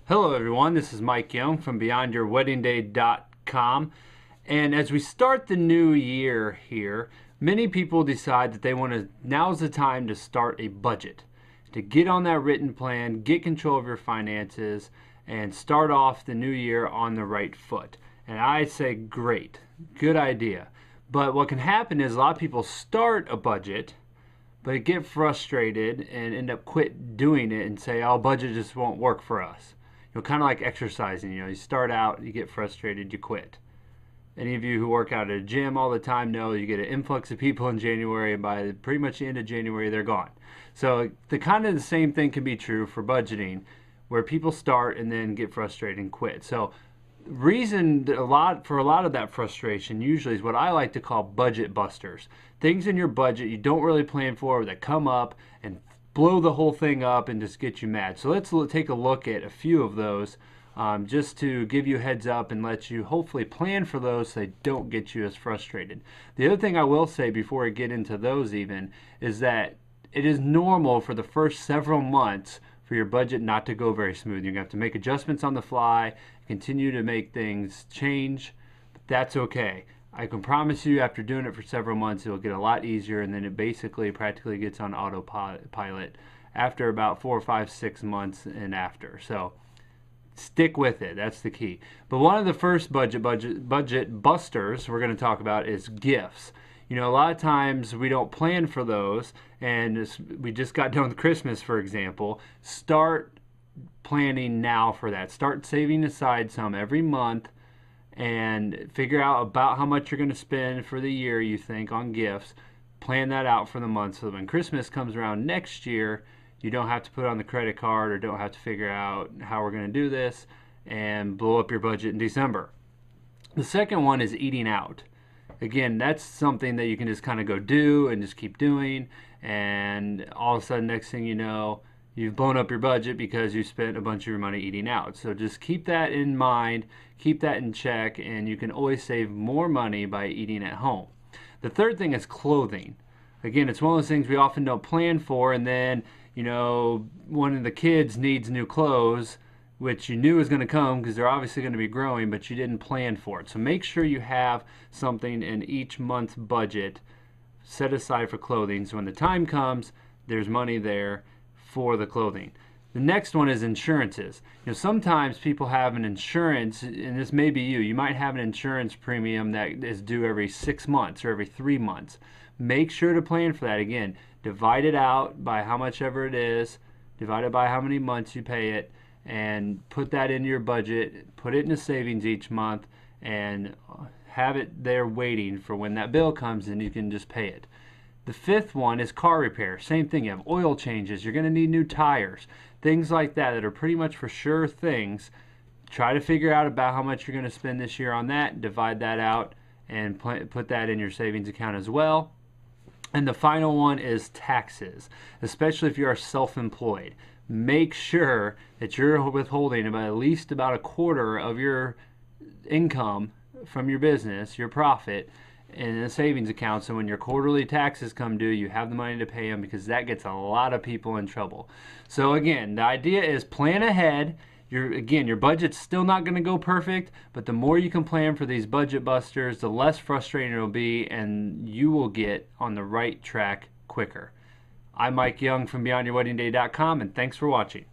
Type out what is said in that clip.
Hello everyone, this is Mike Young from BeyondYourWeddingDay.com. And as we start the new year here, many people decide that now's the time to start a budget, to get on that written plan, get control of your finances, and start off the new year on the right foot. And I say great, good idea. But what can happen is a lot of people start a budget, but get frustrated and end up quit doing it and say, oh, budget just won't work for us. Kind of like exercising. You start out, you get frustrated, you quit. Any of you who work out at a gym all the time know you get an influx of people in January, and by pretty much the end of January, they're gone. So the same thing can be true for budgeting, where people start and then get frustrated and quit. So reason for a lot of that frustration usually is what I like to call budget busters. Things in your budget you don't really plan for that come up and blow the whole thing up and just get you mad. So let's take a look at a few of those just to give you a heads up and let you hopefully plan for those so they don't get you as frustrated. The other thing I will say before I get into those even is that it is normal for the first several months for your budget not to go very smooth. You're going to have to make adjustments on the fly, continue to make things change, but that's okay. I can promise you after doing it for several months it'll get a lot easier, and then it practically gets on autopilot after about 4, 5, 6 months and after. So stick with it, that's the key. But one of the first budget busters we're going to talk about is gifts. A lot of times we don't plan for those, and we just got done with Christmas, for example. Start planning now for that. Start saving aside some every month and figure out about how much you're going to spend for the year you think on gifts. Plan that out for the month so that when Christmas comes around next year, you don't have to put it on the credit card or don't have to figure out how we're going to do this and blow up your budget in December. The second one is eating out. Again, that's something that you can just kind of go do and just keep doing, and all of a sudden, next thing you know, you've blown up your budget because you spent a bunch of your money eating out. So just keep that in mind, keep that in check, and you can always save more money by eating at home. The third thing is clothing. Again, it's one of those things we often don't plan for, and then, one of the kids needs new clothes, which you knew was going to come because they're obviously going to be growing, but you didn't plan for it. So make sure you have something in each month's budget set aside for clothing, so when the time comes, there's money there for the clothing. The next one is insurances. Sometimes people have an insurance, and this may be you. You might have an insurance premium that is due every 6 months or every 3 months. Make sure to plan for that. Again, divide it out by how much ever it is, divide it by how many months you pay it, and put that into your budget, put it in a savings each month, and have it there waiting for when that bill comes and you can just pay it. The fifth one is car repair. Same thing, you have oil changes, you're going to need new tires, things like that are pretty much for sure things. Try to figure out about how much you're going to spend this year on that, divide that out, and put that in your savings account as well. And the final one is taxes, especially if you are self-employed. Make sure that you're withholding at least about a quarter of your income from your business, your profit, in a savings account, so when your quarterly taxes come due, you have the money to pay them, because that gets a lot of people in trouble. So again, the idea is plan ahead. Your budget's still not going to go perfect, but the more you can plan for these budget busters, the less frustrating it'll be, and you will get on the right track quicker. I'm Mike Young from BeyondYourWeddingDay.com, and thanks for watching.